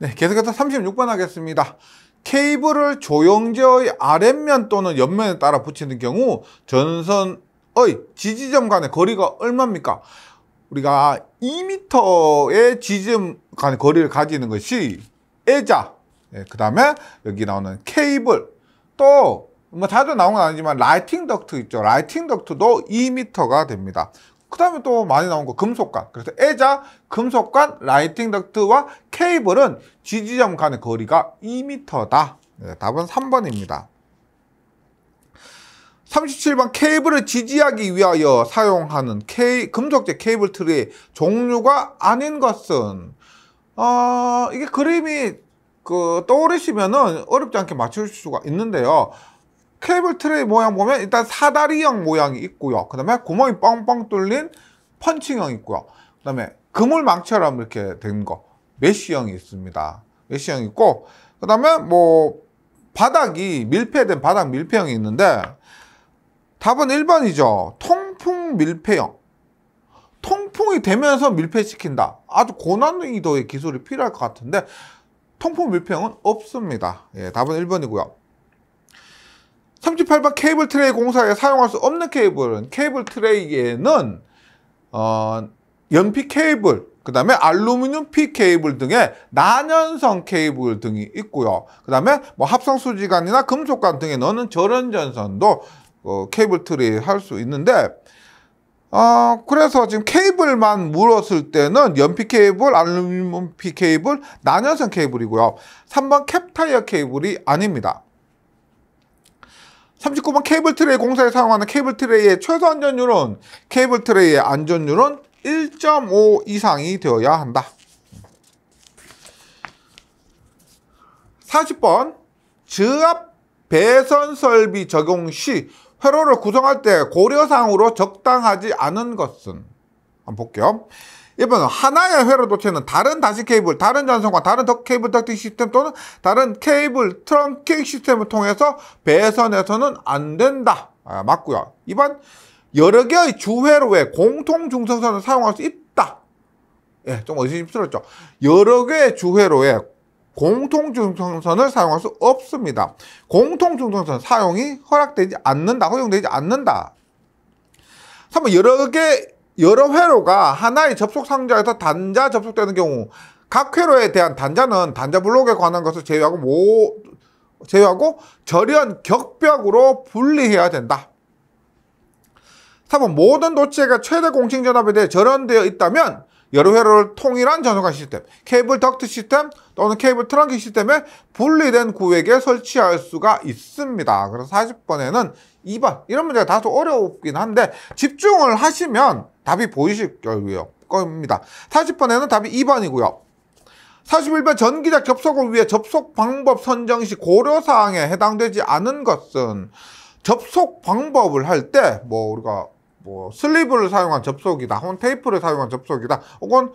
네, 계속해서 36번 하겠습니다. 케이블을 조영제의 아랫면 또는 옆면에 따라 붙이는 경우 전선의 지지점 간의 거리가 얼마입니까? 우리가 2m의 지지점 간의 거리를 가지는 것이 애자, 그 다음에 여기 나오는 케이블, 또 뭐 자주 나온 건 아니지만 라이팅 덕트 있죠. 라이팅 덕트도 2m가 됩니다. 그 다음에 또 많이 나온 거 금속관. 그래서 애자, 금속관, 라이팅 덕트와 케이블은 지지점 간의 거리가 2m다. 네, 답은 3번입니다. 37번 케이블을 지지하기 위하여 사용하는 금속재 케이블 트리의 종류가 아닌 것은 이게 그림이 떠오르시면은 어렵지 않게 맞출 수가 있는데요. 케이블 트레이 모양 보면 일단 사다리형 모양이 있고요. 그 다음에 구멍이 뻥뻥 뚫린 펀칭형이 있고요. 그 다음에 그물망처럼 이렇게 된 거 메쉬형이 있습니다. 메쉬형이 있고, 그 다음에 뭐 바닥이 밀폐된 바닥 밀폐형이 있는데 답은 1번이죠. 통풍 밀폐형. 통풍이 되면서 밀폐시킨다. 아주 고난이도의 기술이 필요할 것 같은데 통풍 밀폐형은 없습니다. 예, 답은 1번이고요. 38번 케이블 트레이 공사에 사용할 수 없는 케이블은 케이블 트레이에는 연피 케이블, 그 다음에 알루미늄 피 케이블 등의 난연성 케이블 등이 있고요. 그 다음에 뭐 합성 수지관이나 금속관 등에 넣는 절연전선도 케이블 트레이 할 수 있는데 그래서 지금 케이블만 물었을 때는 연피 케이블, 알루미늄 피 케이블, 난연성 케이블이고요. 3번 캡타이어 케이블이 아닙니다. 39번 케이블 트레이 공사에 사용하는 케이블 트레이의 최소 안전율은 케이블 트레이의 안전율은 1.5 이상이 되어야 한다. 40번 저압 배선 설비 적용 시 회로를 구성할 때 고려사항으로 적당하지 않은 것은? 한번 볼게요. 1번은 하나의 회로 도체는 다른 단식 케이블, 다른 전선과 다른 케이블 덕팅 시스템 또는 다른 케이블 트렁킹 시스템을 통해서 배선해서는 안 된다. 맞고요. 2번 여러 개의 주회로에 공통 중성선을 사용할 수 있다. 예, 좀 의심스럽죠. 여러 개의 주회로에 공통 중성선을 사용할 수 없습니다. 공통 중성선 사용이 허락되지 않는다. 허용되지 않는다. 3번 여러 회로가 하나의 접속 상자에서 단자 접속되는 경우 각 회로에 대한 단자는 단자 블록에 관한 것을 제외하고 절연 격벽으로 분리해야 된다. 3번 모든 도체가 최대 공칭 전압에 대해 절연되어 있다면 여러 회로를 통일한 전송관 시스템, 케이블 덕트 시스템 또는 케이블 트렁킹 시스템에 분리된 구획에 설치할 수가 있습니다. 그래서 40번에는 2번. 이런 문제가 다소 어렵긴 한데 집중을 하시면 답이 보이실 겁니다. 40번에는 답이 2번이고요. 41번 전기자 접속을 위해 접속 방법 선정 시 고려사항에 해당되지 않은 것은 접속 방법을 할 때 우리가 슬리브를 사용한 접속이다, 혹은 테이프를 사용한 접속이다, 혹은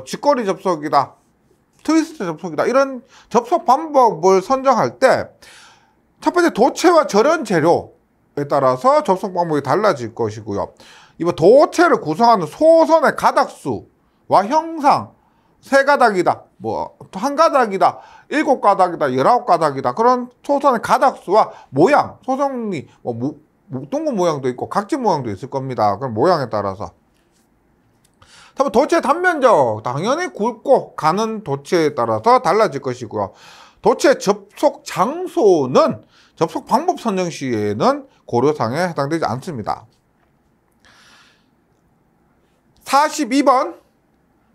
직거리 접속이다, 트위스트 접속이다, 이런 접속 방법을 선정할 때 첫 번째 도체와 절연 재료에 따라서 접속 방법이 달라질 것이고요. 이번 도체를 구성하는 소선의 가닥수와 형상, 3가닥이다, 한 가닥이다, 7가닥이다, 19가닥이다, 그런 소선의 가닥수와 모양, 소선이 둥근 모양도 있고 각진 모양도 있을 겁니다. 그럼 모양에 따라서. 도체 단면적, 당연히 굵고 가는 도체에 따라서 달라질 것이고요. 도체 접속 장소는 접속 방법 선정 시에는 고려사항에 해당되지 않습니다. 42번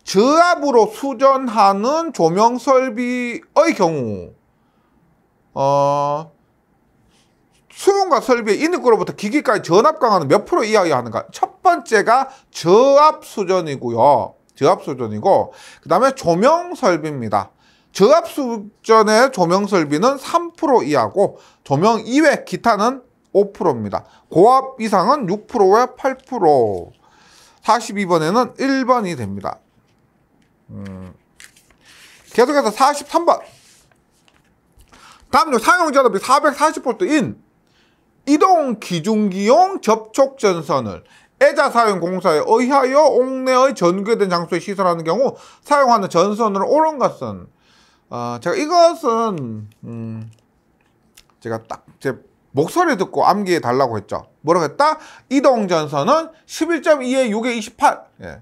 저압으로 수전하는 조명 설비의 경우 수용과 설비의 인입구로부터 기기까지 전압 강하는 몇 프로 이하여야 하는가? 첫 번째가 저압 수전이고요. 저압 수전이고, 그 다음에 조명 설비입니다. 저압 수전의 조명 설비는 3% 이하고 조명 이외 기타는 5%입니다. 고압 이상은 6%에 8%. 42번에는 1번이 됩니다. 계속해서 43번. 다음요 사용 전압이 440V인 이동 기중기용 접촉 전선을 애자 사용 공사에 의하여 옥내의 전개된 장소에 시설하는 경우 사용하는 전선으로 옳은 것은 제가 이것은 제가 딱 제 목소리 듣고 암기해 달라고 했죠. 뭐라고 했다? 이동전선은 11.2에 6에 28. 예.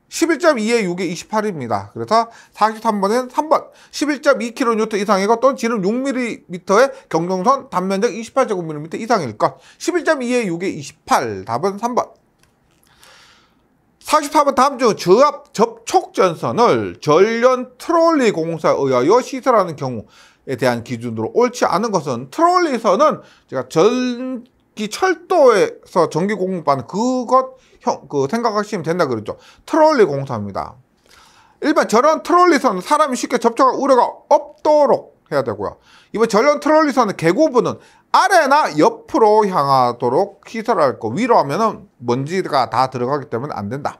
11.2에 6에 28입니다. 그래서 43번에는 3번 11.2kN 이상이고 또는 지름 6mm의 경동선 단면적 28제곱미터 이상일 것. 11.2에 6에 28. 답은 3번. 44번 다음 중 저압 접촉전선을 전련 트롤리 공사에 의하여 시설하는 경우에 대한 기준으로 옳지 않은 것은 트롤리선은 제가 전기 철도에서 전기 공급받는 그것 생각하시면 된다 그랬죠. 트롤리 공사입니다. 일반 전원 트롤리선은 사람이 쉽게 접촉할 우려가 없도록 해야 되고요. 이번 전원 트롤리선의 계고부는 아래나 옆으로 향하도록 시설할 거. 위로 하면은 먼지가 다 들어가기 때문에 안 된다.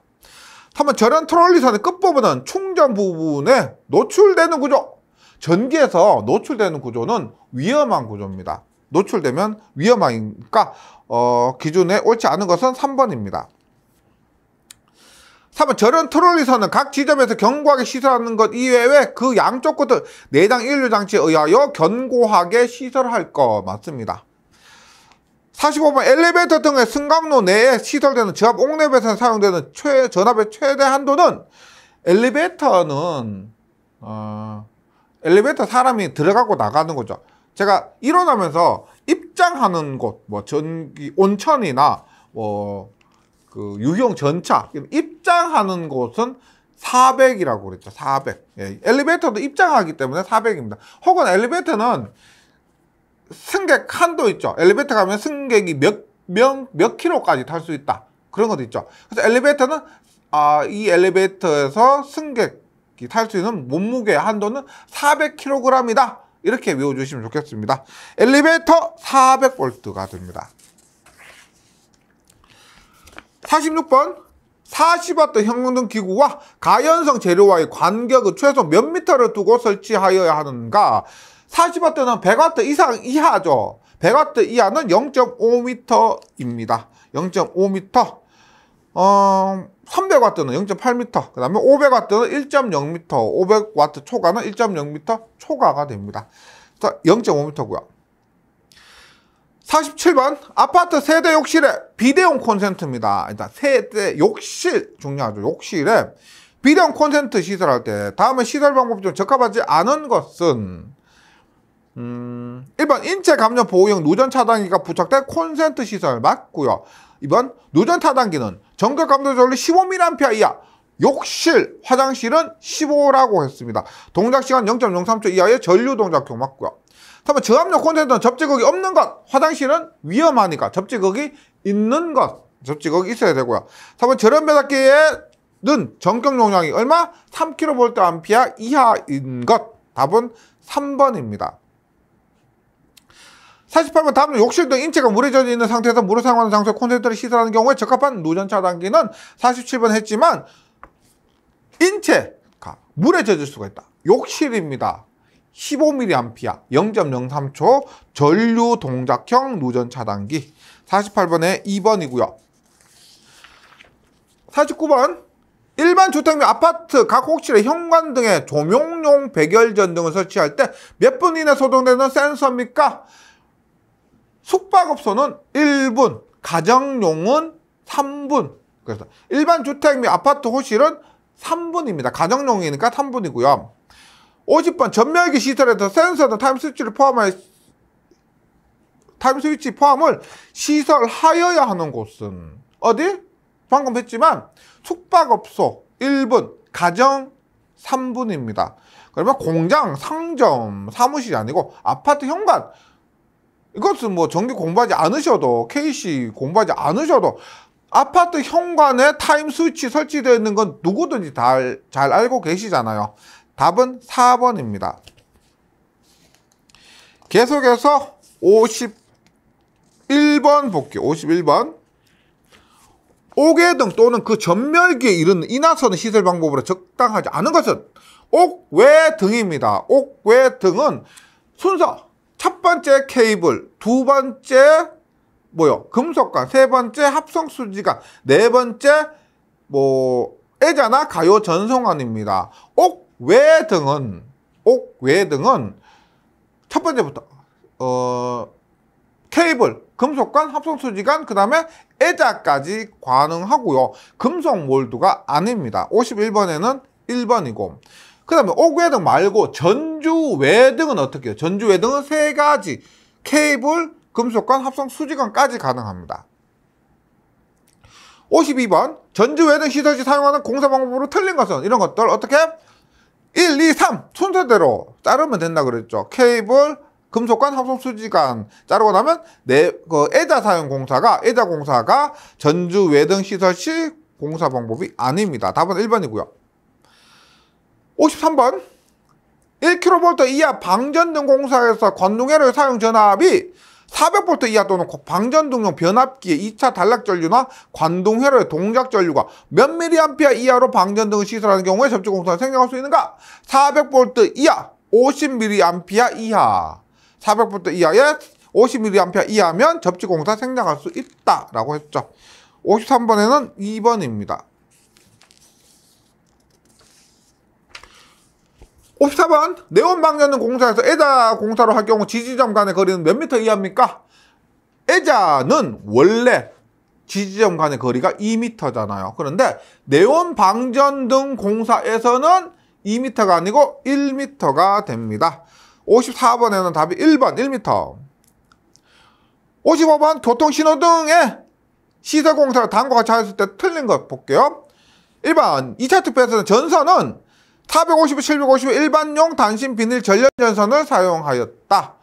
한번 전원 트롤리선의 끝부분은 충전 부분에 노출되는 구조. 전기에서 노출되는 구조는 위험한 구조입니다. 노출되면 위험하니까 기준에 옳지 않은 것은 3번입니다. 3번 전원 트롤리선은 각 지점에서 견고하게 시설하는 것 이외에 그 양쪽 끝을 내장 인류 장치에 의하여 견고하게 시설할 것. 맞습니다. 45번 엘리베이터 등의 승강로 내에 시설되는 저압 옥랩에서 사용되는 전압의 최대 한도는 엘리베이터 사람이 들어가고 나가는 거죠. 제가 일어나면서 입장하는 곳, 뭐 전기 온천이나 유형 전차 입장하는 곳은 400이라고 그랬죠. 400. 예, 엘리베이터도 입장하기 때문에 400입니다. 혹은 엘리베이터는 승객 한도 있죠. 엘리베이터 가면 승객이 몇 킬로까지 탈 수 있다. 그런 것도 있죠. 그래서 엘리베이터는 이 엘리베이터에서 승객이 탈 수 있는 몸무게 한도는 400kg이다. 이렇게 외워주시면 좋겠습니다. 엘리베이터 400V가 됩니다. 46번 40W 형광등 기구와 가연성 재료와의 간격을 최소 몇 미터를 두고 설치하여야 하는가? 40W는 100W 이상 이하죠. 100W 이하는 0.5m입니다. 0.5m. 300W는 0.8m. 그 다음에 500W는 1.0m. 500W 초과는 1.0m 초과가 됩니다. 0.5m고요. 47번 아파트 세대 욕실에 비대용 콘센트입니다. 일단 세대 욕실 중요하죠. 욕실에 비대용 콘센트 시설할 때 다음에 시설 방법 중 적합하지 않은 것은 1번 인체 감염 보호용 누전 차단기가 부착된 콘센트 시설 맞고요. 2번 누전 차단기는 전극 감도 전류 15mA 이하, 욕실, 화장실은 15라고 했습니다. 동작 시간 0.03초 이하의 전류 동작형 맞고요. 3번 저압력 콘센트는 접지극이 없는 것, 화장실은 위험하니까 접지극이 있는 것, 접지극이 있어야 되고요. 3번 저렴 배닫기에는 전격 용량이 얼마? 3kVA 이하인 것, 답은 3번입니다. 48번 다음은 욕실 등 인체가 물에 젖어 있는 상태에서 물을 사용하는 장소에 콘센트를 시설하는 경우에 적합한 누전 차단기는 47번 했지만 인체가 물에 젖을 수가 있다. 욕실입니다. 15mA 0.03초 전류 동작형 누전 차단기. 48번에 2번이고요. 49번 일반 주택 및 아파트 각 욕실에 현관 등의 조명용 백열전 등을 설치할 때 몇 분 이내 소동되는 센서입니까? 숙박업소는 1분, 가정용은 3분. 그래서 일반 주택 및 아파트 호실은 3분입니다. 가정용이니까 3분이고요. 50번 전멸기 시설에서 센서 등 타임스위치 포함을 시설하여야 하는 곳은 어디? 방금 했지만 숙박업소 1분, 가정 3분입니다. 그러면 공장, 상점, 사무실이 아니고 아파트 현관. 이것은 뭐 전기 공부하지 않으셔도 KC 공부하지 않으셔도 아파트 현관에 타임 스위치 설치되어 있는 건 누구든지 잘 알고 계시잖아요. 답은 4번입니다. 계속해서 51번 볼게요. 51번 옥외등 또는 그 전멸기에 이르는 인하선의 시설 방법으로 적당하지 않은 것은 옥외등입니다. 옥외등은 순서 첫 번째 케이블, 두 번째 금속관, 세 번째 합성 수지관, 네 번째 애자나 가요 전송관입니다. 옥외등은 옥, 외 등은 첫 번째부터 케이블, 금속관, 합성수지관, 그 다음에 애자까지 가능하고요. 금속 몰드가 아닙니다. 51번에는 1번이고, 그 다음에 옥외등 말고 전주외등은 어떻게 해요? 전주외등은 세 가지, 케이블, 금속관, 합성수지관까지 가능합니다. 52번 전주외등 시설시 사용하는 공사 방법으로 틀린 것은 이런 것들 어떻게? 1, 2, 3 순서대로 자르면 된다 그랬죠. 케이블, 금속관, 합성수지관 자르고 나면 애자 사용 공사가 전주외등 시설시 공사 방법이 아닙니다. 답은 1번이고요. 53번 1kV 이하 방전등 공사에서 관동회로의 사용 전압이 400V 이하 또는 방전등용 변압기의 2차 단락전류나 관동회로의 동작전류가 몇 mA 이하로 방전등을 시설하는 경우에 접지공사를 생략할 수 있는가? 400V 이하 50mA 이하 400V 이하에 50mA 이하면 접지공사 생략할 수 있다라고 했죠. 53번에는 2번입니다. 54번 네온방전등 공사에서 애자 공사로 할 경우 지지점 간의 거리는 몇 미터 이하입니까? 애자는 원래 지지점 간의 거리가 2m잖아요. 그런데 네온방전등 공사에서는 2m가 아니고 1m가 됩니다. 54번에는 답이 1번 1m. 55번 교통신호등의 시설공사가 다음과 같이 하였을 때 틀린 것 볼게요. 1번 2차 투표에서는 전선은 450, 750 일반용 단신 비닐 전련 전선을 사용하였다.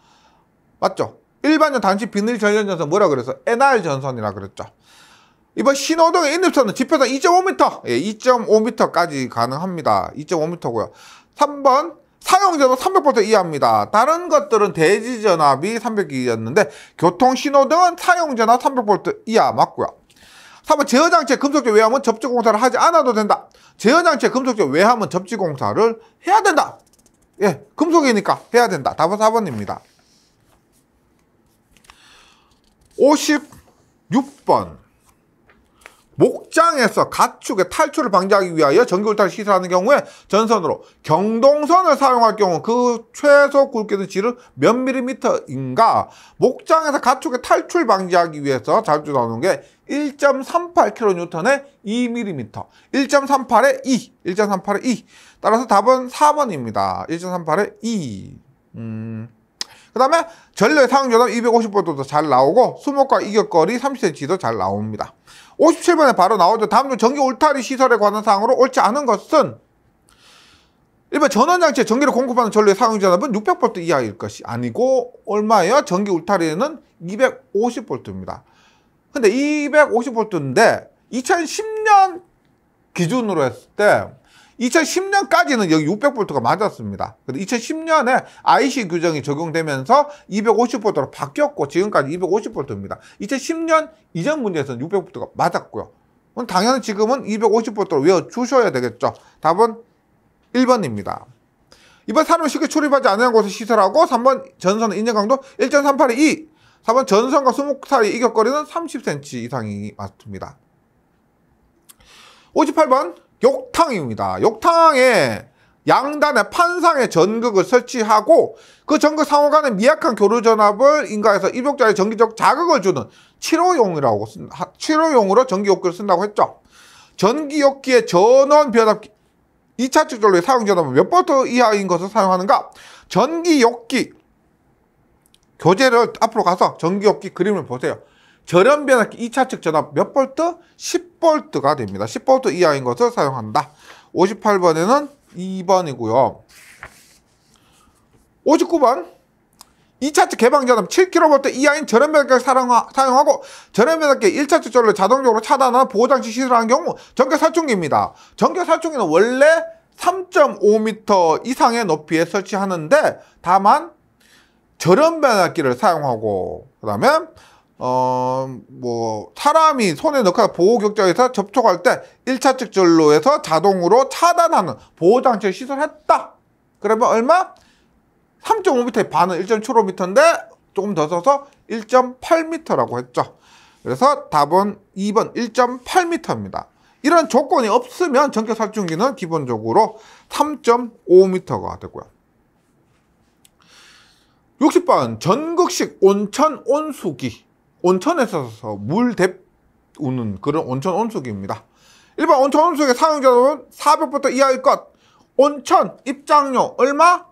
맞죠? 일반용 단신 비닐 전련 전선 뭐라 그래서 NR 전선이라 그랬죠. 이번 신호등의 인립선은 지표선 2.5m, 2.5m까지 가능합니다. 2.5m고요. 3번 사용전압 300V 이하입니다. 다른 것들은 대지전압이 300이었는데 교통신호등은 사용전압 300V 이하 맞고요. 3번 제어장치의 금속재 외함은 접지공사를 하지 않아도 된다. 제어장치의 금속재 외함은 접지공사를 해야 된다. 예, 금속이니까 해야 된다. 답은 4번입니다. 56번 목장에서 가축의 탈출을 방지하기 위하여 전기울타리를 시설하는 경우에 전선으로 경동선을 사용할 경우 그 최소 굵기는 지름 몇 밀리미터인가? 목장에서 가축의 탈출 방지하기 위해서 자주 나오는 게 1.38kN의 2mm 1.38에 2 1.38에 2 따라서 답은 4번입니다. 1.38에 2 그 다음에 전류의 사용전압 250V도 잘 나오고 수목과 이격거리 30cm도 잘 나옵니다. 57번에 바로 나오죠. 다음 중 전기 울타리 시설에 관한 사항으로 옳지 않은 것은 1번 전원장치에 전기를 공급하는 전류의 사용전압은 600V 이하일 것이 아니고 얼마예요? 전기 울타리에는 250V입니다. 근데 250V인데 2010년 기준으로 했을 때 2010년까지는 여기 600V가 맞았습니다. 근데 2010년에 IC 규정이 적용되면서 250V로 바뀌었고 지금까지 250V입니다. 2010년 이전 문제에서는 600V가 맞았고요. 그럼 당연히 지금은 250V로 외워주셔야 되겠죠. 답은 1번입니다. 이번 사람을 쉽게 출입하지 않는 곳에 시설하고 3번 전선의 인정 강도 1.38에 2 4번 전선과 수목 사이 이격거리는 30cm 이상이 맞습니다. 58번 욕탕입니다. 욕탕에 양단에 판상의 전극을 설치하고 그 전극 상호 간의 미약한 교류 전압을 인가해서 입욕자의 전기적 자극을 주는 치료용으로 전기욕기를 쓴다고 했죠. 전기욕기의 전원 변압기 2차측 전류의 사용 전압은 몇 볼트 이하인 것을 사용하는가? 전기욕기 교재를 앞으로 가서 전기욕기 그림을 보세요. 절연 변압기 2차측 전압 몇 볼트? 10V가 됩니다. 10V 이하인 것을 사용한다. 58번에는 2번이고요. 59번 2차측 개방 전압 7kV 이하인 절연 변압기를 사용하고 절연 변압기 1차측 전류를 자동적으로 차단하는 보호장치 시설하는 경우 전기살충기입니다. 전기살충기는 원래 3.5m 이상의 높이에 설치하는데 다만 절연 변압기를 사용하고 그 다음에 사람이 손에 넣거나 보호격자에서 접촉할 때 1차측 전로에서 자동으로 차단하는 보호장치를 시설했다. 그러면 얼마? 3.5m의 반은 1.75m인데 조금 더 써서 1.8m라고 했죠. 그래서 답은 2번 1.8m입니다. 이런 조건이 없으면 전기살충기는 기본적으로 3.5m가 되고요. 60번 전극식 온천 온수기. 온천에서 물 데우는 그런 온천 온수기입니다. 1번 온천 온수기의 사용자는 400부터 이하일 것. 온천 입장료 얼마?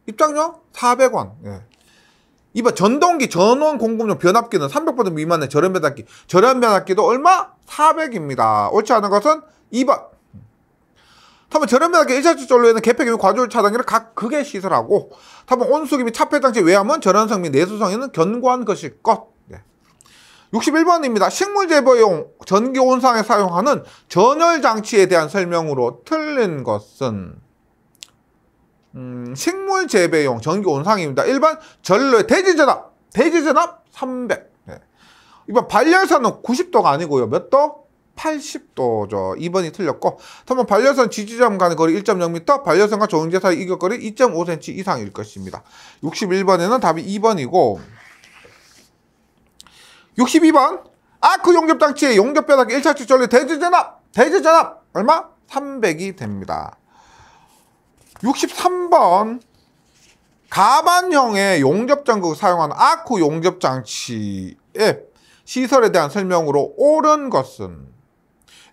입장료 400원. 예. 2번 전동기 전원 공급용 변압기는 300V 미만의 저렴 변압기. 저렴 변압기도 얼마? 400입니다. 옳지 않은 것은 2번. 3번 저렴 변압기 1차적 전로에는 개폐기 및 과조율 차단기를 각 극에 시설하고 3번 온수기 및 차폐장치 외함은 전원성 및 내수성에는 견고한 것일 것. 61번입니다. 식물 재배용 전기 온상에 사용하는 전열 장치에 대한 설명으로 틀린 것은 식물 재배용 전기 온상입니다. 1번 전로의 대지전압. 대지전압 300. 2번 발열선은 90도가 아니고요. 몇 도? 80도죠. 2번이 틀렸고 3번 발열선 지지점 간의 거리 1.0m, 발열선과 조영제 사이 이격거리 2.5cm 이상일 것입니다. 61번에는 답이 2번이고 62번 아크 용접장치의 용접변압기 1차적 전류 대지전압. 대지전압 얼마? 300이 됩니다. 63번 가반형의 용접전극을 사용하는 아크 용접장치의 시설에 대한 설명으로 옳은 것은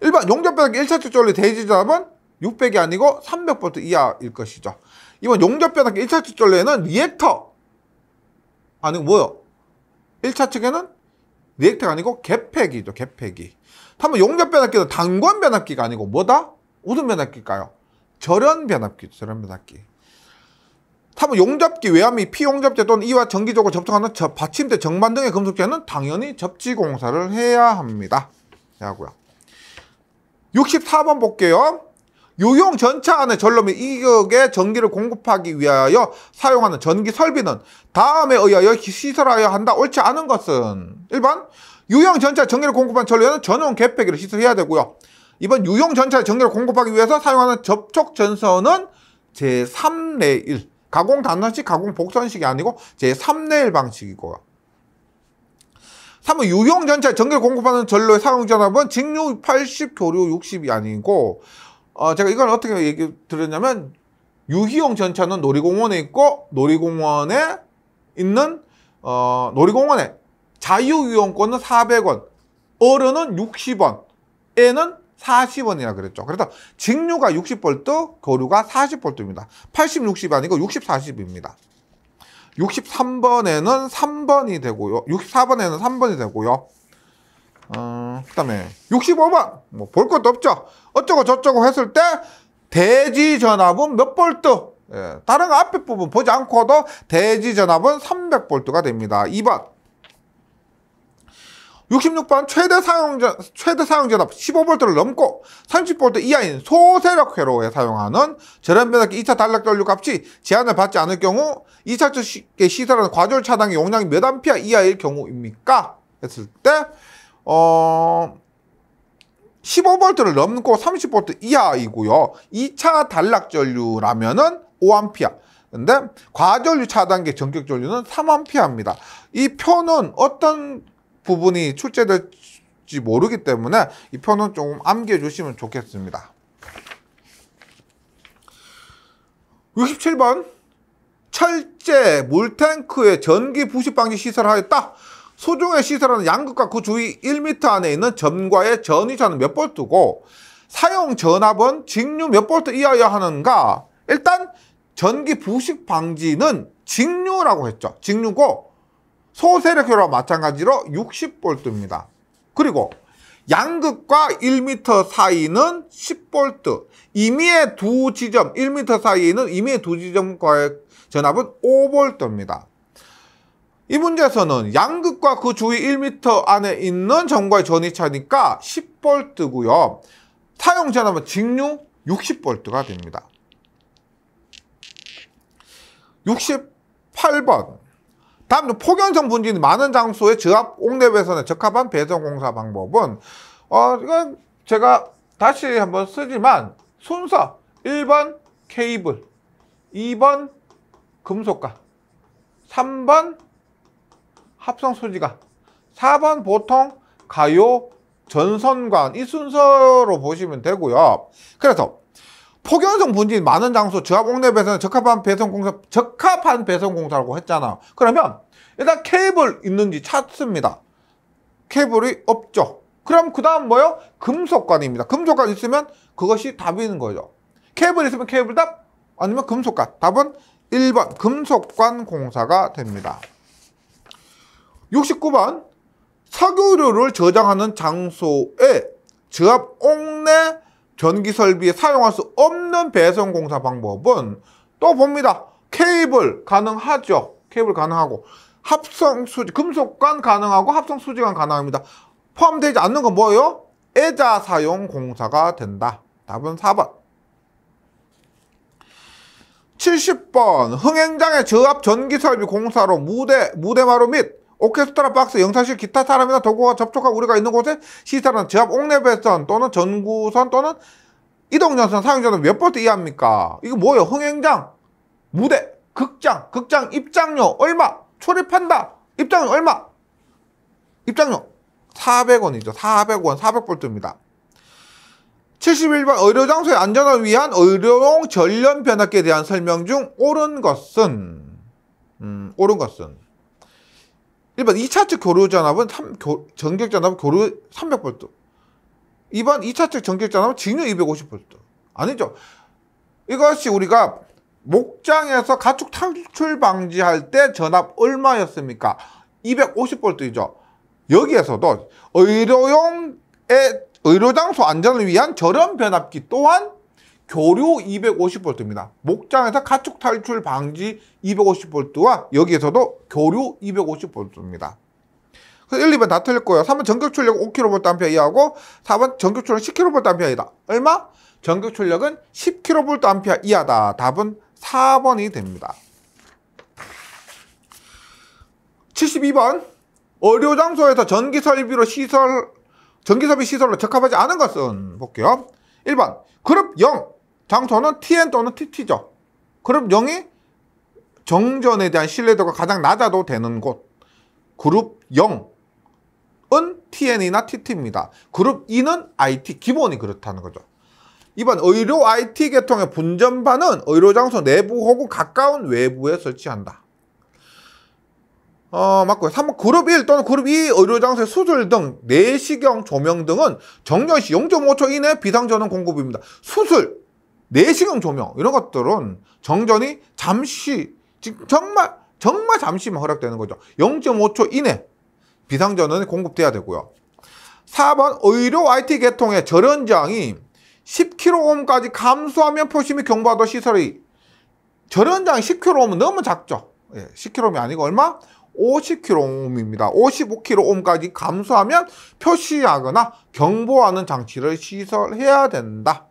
1번 용접변압기 1차적 전류 대지전압은 600이 아니고 300V 이하일 것이죠. 2번 용접변압기 1차적 전류에는 리액터 아니고 뭐요? 1차 측에는 리액터가 아니고 개폐기죠. 개폐기. 3번 용접변압기는 단권 변압기가 아니고 뭐다? 무슨 변압기일까요? 절연 변압기죠. 절연 변압기. 3번 용접기 외압 및 피용접제 또는 이와 정기적으로 접촉하는 받침대 정반 등의 금속재는 당연히 접지공사를 해야 합니다. 하고요. 64번 볼게요. 유용 전차 안의 전로 및 이격의 전기를 공급하기 위하여 사용하는 전기 설비는 다음에 의하여 시설하여야 한다. 옳지 않은 것은 1번 유용 전차에 전기를 공급한 전로에는 전용 개폐기를 시설해야 되고요. 2번 유용 전차에 전기를 공급하기 위해서 사용하는 접촉 전선은 제3레일 가공 단선식, 가공 복선식이 아니고 제3레일 방식이고요. 3번 유용 전차에 전기를 공급하는 전로의 사용 전압은 직류 80, 교류 60이 아니고 제가 이건 어떻게 얘기 드렸냐면 유희용 전차는 놀이공원에 있고 놀이공원에 있는 놀이공원에 자유이용권은 400원, 어른은 60원, 애는 40원이라 그랬죠. 그래서 직류가 60V, 교류가 40V입니다. 80, 60이 아니고 60, 40입니다. 63번에는 3번이 되고요. 64번에는 3번이 되고요. 그 다음에 65번 뭐 볼 것도 없죠. 어쩌고 저쩌고 했을 때 대지전압은 몇 볼트? 예, 다른 앞에 부분 보지 않고도 대지전압은 300볼트가 됩니다. 2번 66번 최대 사용전압 15V를 넘고 30V 이하인 소세력 회로에 사용하는 절연 변압기 2차 단락 전류 값이 제한을 받지 않을 경우 2차측에 시설하는 과조율 차단기 용량이 몇 암페어 이하일 경우입니까? 했을 때 15V를 넘고 30V 이하이고요. 2차 단락 전류라면은 5A. 근데 과전류 차단기 전격 전류는 3A입니다. 이 표는 어떤 부분이 출제될지 모르기 때문에 이 표는 조금 암기해 주시면 좋겠습니다. 67번 철제 물탱크에 전기 부식 방지 시설하였다. 소중에 시설하는 양극과 그 주위 1m 안에 있는 점과의 전위차는 몇 볼트고 사용 전압은 직류 몇 볼트 이하여야 하는가? 일단 전기 부식 방지는 직류라고 했죠. 직류고 소세력 회로와 마찬가지로 60V입니다. 그리고 양극과 1m 사이는 10V, 임의의 두 지점 1m 사이에는 임의의 두 지점과의 전압은 5V입니다. 이 문제에서는 양극과 그 주위 1m 안에 있는 점과의 전위차니까 10V고요. 사용 전압은 직류 60V가 됩니다. 68번 다음 폭연성 분진이 많은 장소의 저압 옥내 배선에 적합한 배선 공사 방법은 이건 제가 다시 한번 쓰지만 순서 1번 케이블, 2번 금속가, 3번 합성 소지가, 4번 보통 가요 전선관 이 순서로 보시면 되고요. 그래서 폭연성 분진이 많은 장소, 저압 옥내 배선, 적합한 배선 공사라고 했잖아. 그러면 일단 케이블 있는지 찾습니다. 케이블이 없죠. 그럼 그 다음 뭐요? 금속관입니다. 금속관 있으면 그것이 답인 거죠. 케이블 있으면 케이블 답, 아니면 금속관. 답은 1번 금속관 공사가 됩니다. 69번 석유류를 저장하는 장소에 저압 옥내 전기 설비에 사용할 수 없는 배선 공사 방법은 또 봅니다. 케이블 가능하죠. 케이블 가능하고 합성 수지 금속관 가능하고 합성 수지관 가능합니다. 포함되지 않는 건 뭐예요? 애자 사용 공사가 된다. 답은 4번. 70번 흥행장의 저압 전기 설비 공사로 무대마루 및 오케스트라 박스, 영상실, 기타 사람이나 도구가 접촉한 우려가 있는 곳에 시설하는 저압 옥내 배선 또는 전구선 또는 이동전선 사용자는 몇 볼트 이하입니까? 이거 뭐예요? 흥행장, 무대, 극장 입장료 얼마? 출입한다. 입장료 얼마? 입장료 400원이죠. 400원, 400볼트입니다. 71번 의료장소의 안전을 위한 의료용 전련 변압기에 대한 설명 중 옳은 것은 1번 2차 측 교류 전압은 전격 전압은 교류 300V. 2번 2차 측 전격 전압은 직류 250V. 아니죠. 이것이 우리가 목장에서 가축 탈출 방지할 때 전압 얼마였습니까? 250V이죠. 여기에서도 의료장소 안전을 위한 전련 변압기 또한 교류 250V입니다. 목장에서 가축 탈출 방지 250V와 여기에서도 교류 250V입니다. 그래서 1, 2번 다 틀릴 거예요. 3번 전격 출력 5kVA 이하고 4번 전격 출력 10kVA 이하다. 얼마? 전격 출력은 10kVA 이하다. 답은 4번이 됩니다. 72번 의료장소에서 전기설비 시설로 적합하지 않은 것은 볼게요. 1번 그룹 0 장소는 TN 또는 TT죠. 그룹 0이 정전에 대한 신뢰도가 가장 낮아도 되는 곳. 그룹 0은 TN이나 TT입니다. 그룹 2는 IT, 기본이 그렇다는 거죠. 2번 의료 IT 계통의 분전반은 의료장소 내부 혹은 가까운 외부에 설치한다. 맞고요. 3번 그룹 1 또는 그룹 2 의료장소의 수술 등 내시경 조명 등은 정전시 0.5초 이내 비상전원 공급입니다. 수술, 내시경 조명 이런 것들은 정전이 잠시, 정말 잠시만 허락되는 거죠. 0.5초 이내 비상전원이 공급돼야 되고요. 4번 의료 IT 계통의 절연장이 10kΩ까지 감소하면 표시 및 경보하도 시설이 절연장이 10kΩ면 너무 작죠. 10kΩ이 아니고 얼마? 50kΩ입니다. 55kΩ까지 감소하면 표시하거나 경보하는 장치를 시설해야 된다.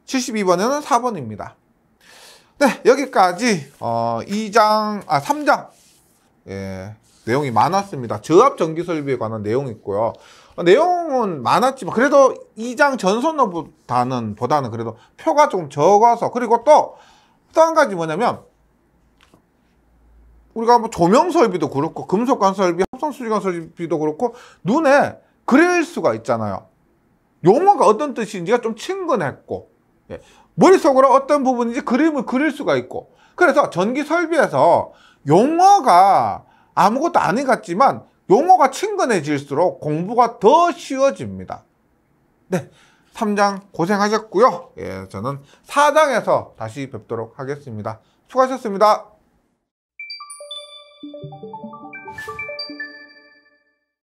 72번에는 4번입니다. 네, 여기까지 3장 내용이 많았습니다. 저압 전기 설비에 관한 내용이 있고요. 내용은 많았지만 그래도 2장 전선보다는 그래도 표가 좀 적어서, 그리고 또 한 가지 뭐냐면 우리가 뭐 조명 설비도 그렇고 금속관 설비, 합성 수지관 설비도 그렇고 눈에 그릴 수가 있잖아요. 용어가 어떤 뜻인지가 좀 친근했고 머릿속으로 어떤 부분인지 그림을 그릴 수가 있고, 그래서 전기 설비에서 용어가 아무것도 아닌 것 같지만 용어가 친근해질수록 공부가 더 쉬워집니다. 네, 3장 고생하셨고요. 저는 4장에서 다시 뵙도록 하겠습니다. 수고하셨습니다.